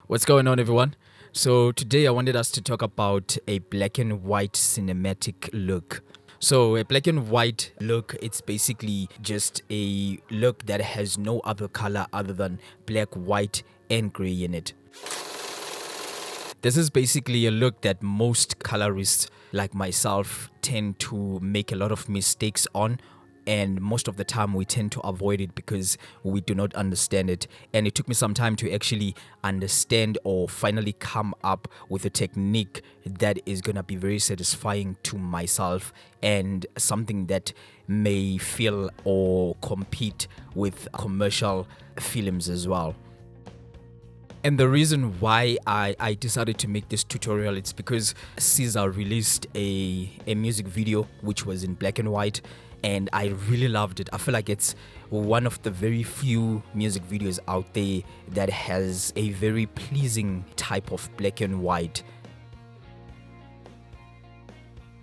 What's going on, everyone? So today I wanted us to talk about a black and white cinematic look. So a black and white look, it's basically just a look that has no other color other than black, white, and gray in it. This is basically a look that most colorists like myself tend to make a lot of mistakes on, and most of the time we tend to avoid it because we do not understand it. And it took me some time to actually understand or finally come up with a technique that is gonna be very satisfying to myself and something that may feel or compete with commercial films as well. And the reason why I decided to make this tutorial, it's because Caesar released a music video which was in black and white, and I really loved it. I feel like it's one of the very few music videos out there that has a very pleasing type of black and white.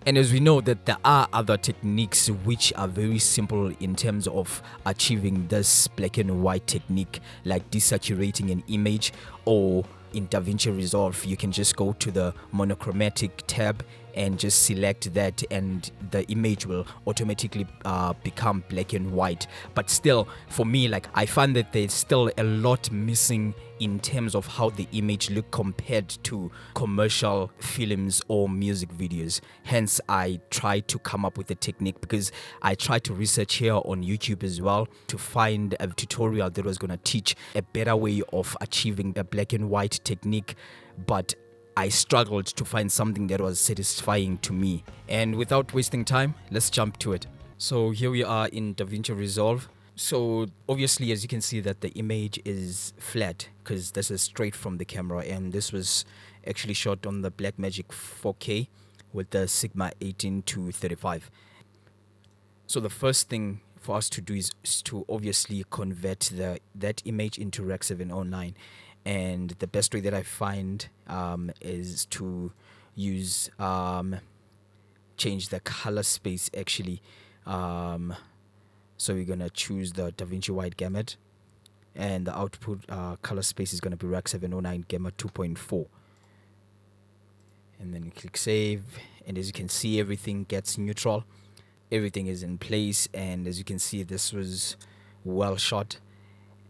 And as we know that there are other techniques which are very simple in terms of achieving this black and white technique, like desaturating an image, or in DaVinci Resolve you can just go to the monochromatic tab and just select that, and the image will automatically become black and white. But still, for me, like, I find that there's still a lot missing in terms of how the image look compared to commercial films or music videos. Hence, I tried to come up with a technique, because I tried to research here on YouTube as well to find a tutorial that was going to teach a better way of achieving a black and white technique, but I struggled to find something that was satisfying to me. And without wasting time, let's jump to it. So here we are in DaVinci Resolve. So obviously, as you can see, that the image is flat because this is straight from the camera, and this was actually shot on the Blackmagic 4K with the Sigma 18-35. So the first thing for us to do is to obviously convert that image into Rec 709. And the best way that I find is to use change the color space actually. So we're gonna choose the DaVinci Wide Gamut, and the output color space is gonna be Rec 709 Gamut 2.4. And then you click save, and as you can see, everything gets neutral. Everything is in place, and as you can see, this was well shot,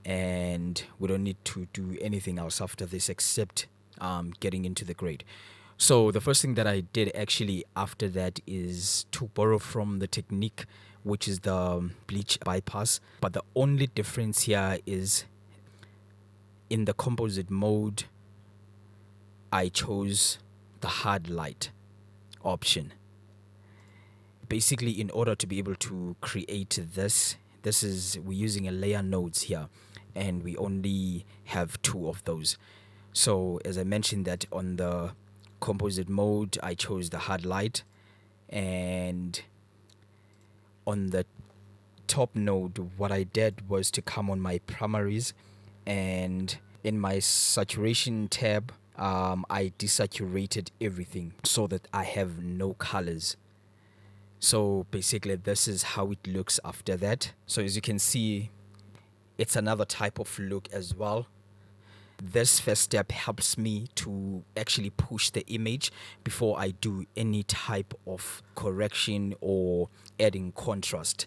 and we don't need to do anything else after this except getting into the grade. So the first thing that I did actually after that is to borrow from the technique, which is the BleachBypass. But the only difference here is in the composite mode, I chose the hard light option. Basically, in order to be able to create this is, we're using a layer nodes here, and we only have 2 of those. So as I mentioned, that on the composite mode I chose the hard light, and on the top node what I did was to come on my primaries, and in my saturation tab I desaturated everything so that I have no colors. So basically this is how it looks after that. So as you can see, it's another type of look as well. This first step helps me to actually push the image before I do any type of correction or adding contrast.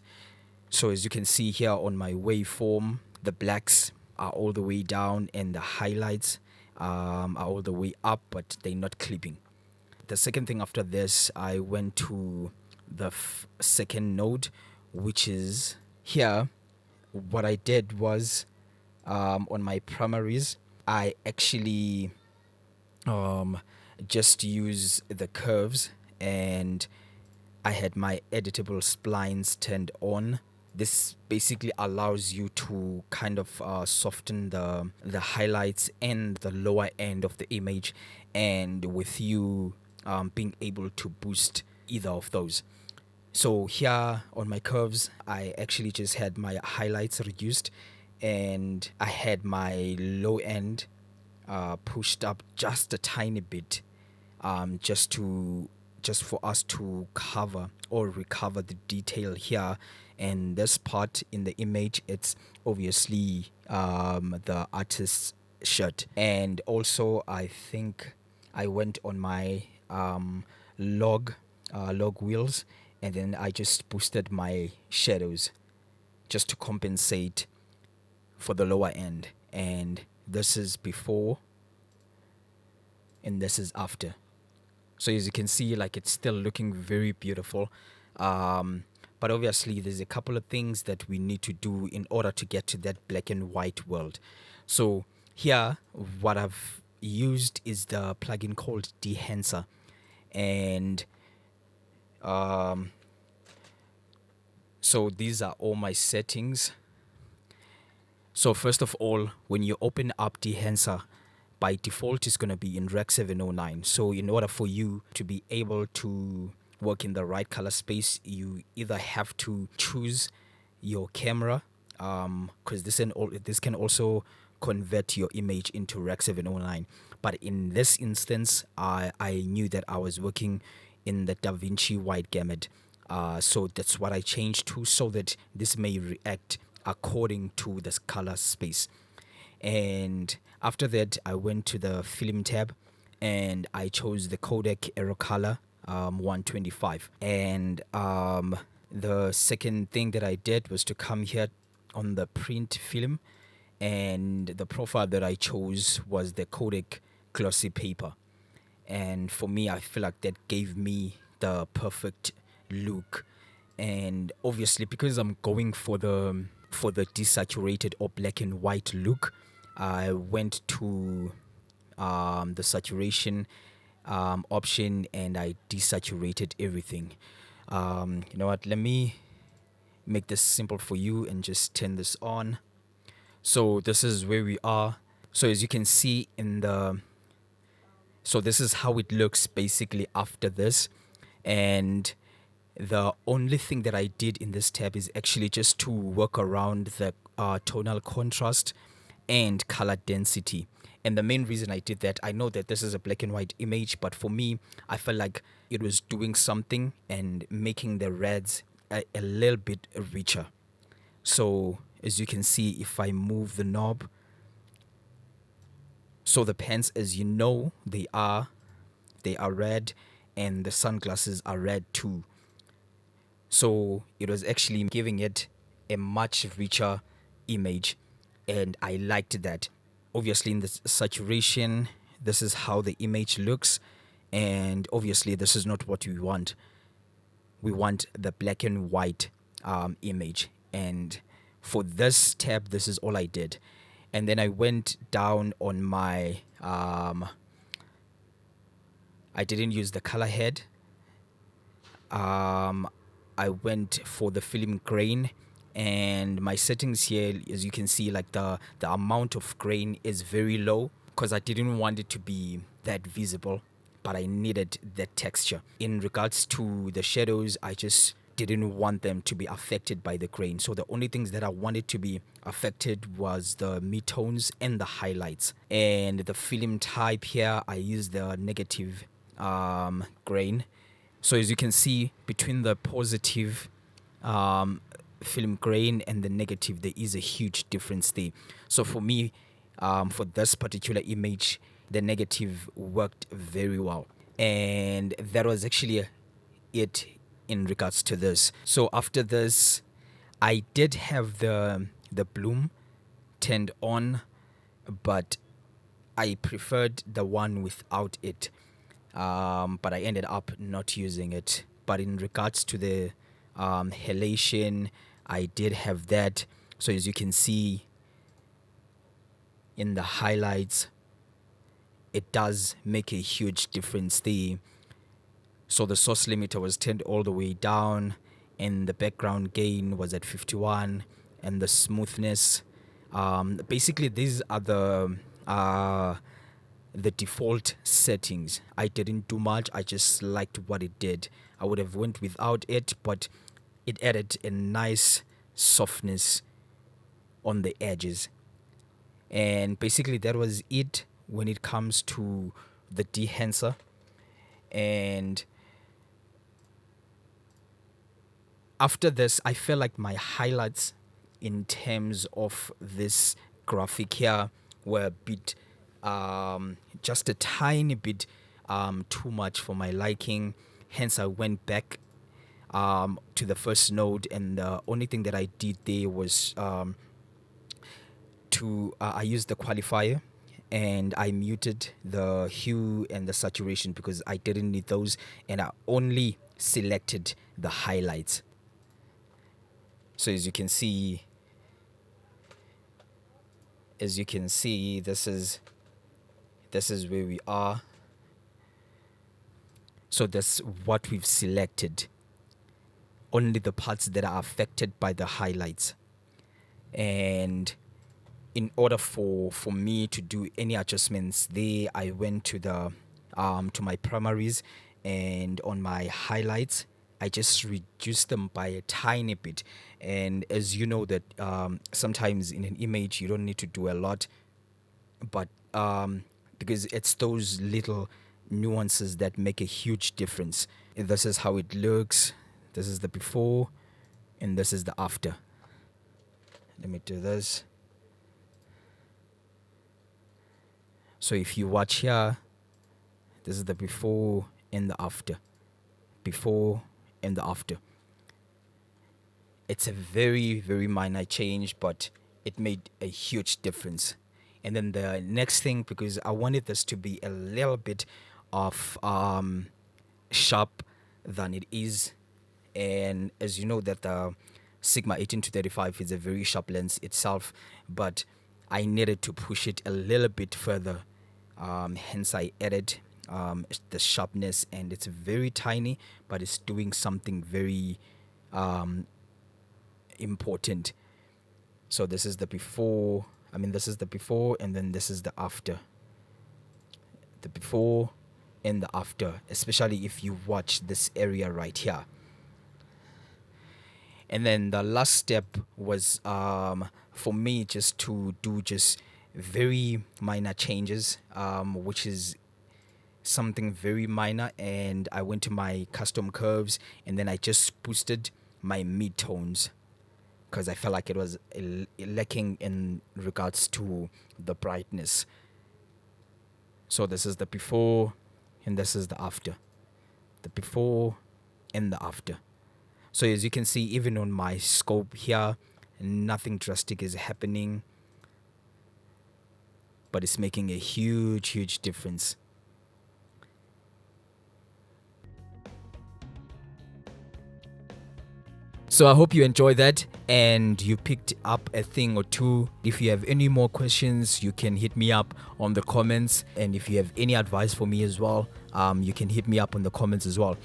So as you can see here on my waveform, the blacks are all the way down and the highlights are all the way up, but they're not clipping. The second thing after this, I went to the second node, which is here. What I did was on my primaries, I actually just use the curves, and I had my editable splines turned on. This basically allows you to kind of soften the highlights and the lower end of the image, and with you being able to boost either of those. So here on my curves, I actually just had my highlights reduced, and I had my low end pushed up just a tiny bit, just for us to cover or recover the detail here. And this part in the image, it's obviously the artist's shirt. And also I think I went on my log wheels, and then I just boosted my shadows just to compensate for the lower end. And this is before and this is after. So as you can see, like, it's still looking very beautiful. But obviously there's a couple of things that we need to do in order to get to that black and white world. So here what I've used is the plugin called Dehancer. And so these are all my settings. So first of all, when you open up Dehancer, by default it's going to be in Rec 709. So in order for you to be able to work in the right color space, you either have to choose your camera, because this can also convert your image into Rec 709. But in this instance, I knew that I was working in the DaVinci wide gamut. So that's what I changed to, so that this may react according to this color space. And after that, I went to the film tab and I chose the codec Aero Color 125. And the second thing that I did was to come here on the print film, and the profile that I chose was the codec glossy paper. And for me, I feel like that gave me the perfect look. And obviously, because I'm going for the desaturated or black and white look, I went to the saturation option, and I desaturated everything. You know what, let me make this simple for you and just turn this on. So this is where we are. So as you can see so this is how it looks basically after this. And the only thing that I did in this tab is actually just to work around the tonal contrast and color density. And the main reason I did that, I know that this is a black and white image, but for me, I felt like it was doing something and making the reds a little bit richer. So as you can see, if I move the knob, so the pants, as you know, they are red, and the sunglasses are red too. So it was actually giving it a much richer image, and I liked that. Obviously in the saturation, this is how the image looks, and obviously this is not what we want. We want the black and white image. And for this tab, this is all I did. And then I went down on my I didn't use the color head. I went for the film grain, and my settings here, as you can see, like the amount of grain is very low, because I didn't want it to be that visible, but I needed that texture. In regards to the shadows, I just didn't want them to be affected by the grain. So the only things that I wanted to be affected was the midtones and the highlights. And the film type here, I used the negative grain. So as you can see, between the positive film grain and the negative, there is a huge difference there. So for me, for this particular image, the negative worked very well. And that was actually it in regards to this. So after this, I did have the bloom turned on, but I preferred the one without it. But I ended up not using it. But in regards to the halation, I did have that. So as you can see in the highlights, it does make a huge difference there. So the source limiter was turned all the way down, and the background gain was at 51, and the smoothness. Basically, these are the default settings. I didn't do much. I just liked what it did. I would have went without it, but it added a nice softness on the edges. And basically that was it when it comes to the Dehancer. And after this, I felt like my highlights in terms of this graphic here were a bit, just a tiny bit too much for my liking. Hence, I went back to the first node, and the only thing that I did there was I used the qualifier, and I muted the hue and the saturation because I didn't need those, and I only selected the highlights. So as you can see, this is where we are. So that's what we've selected. Only the parts that are affected by the highlights. And in order for me to do any adjustments there, I went to the to my primaries, and on my highlights I just reduced them by a tiny bit. And as you know that sometimes in an image you don't need to do a lot, but because it's those little nuances that make a huge difference. This is how it looks. This is the before, and this is the after. Let me do this. So if you watch here, this is the before and the after. Before and the after. It's a very, very minor change, but it made a huge difference. And then the next thing, because I wanted this to be a little bit of sharp than it is, and as you know that the Sigma 18-35 is a very sharp lens itself, but I needed to push it a little bit further. Hence I added the sharpness, and it's very tiny, but it's doing something very important. So this is the before. This is the before, and then this is the after. The before and the after, especially if you watch this area right here. And then the last step was for me just to do just very minor changes, which is something very minor. And I went to my custom curves, and then I just boosted my mid-tones because I felt like it was lacking in regards to the brightness. So this is the before, and this is the after. The before and the after. So as you can see, even on my scope here, nothing drastic is happening, but it's making a huge, huge difference. So I hope you enjoyed that and you picked up a thing or two. If you have any more questions, you can hit me up on the comments. And if you have any advice for me as well, you can hit me up on the comments as well.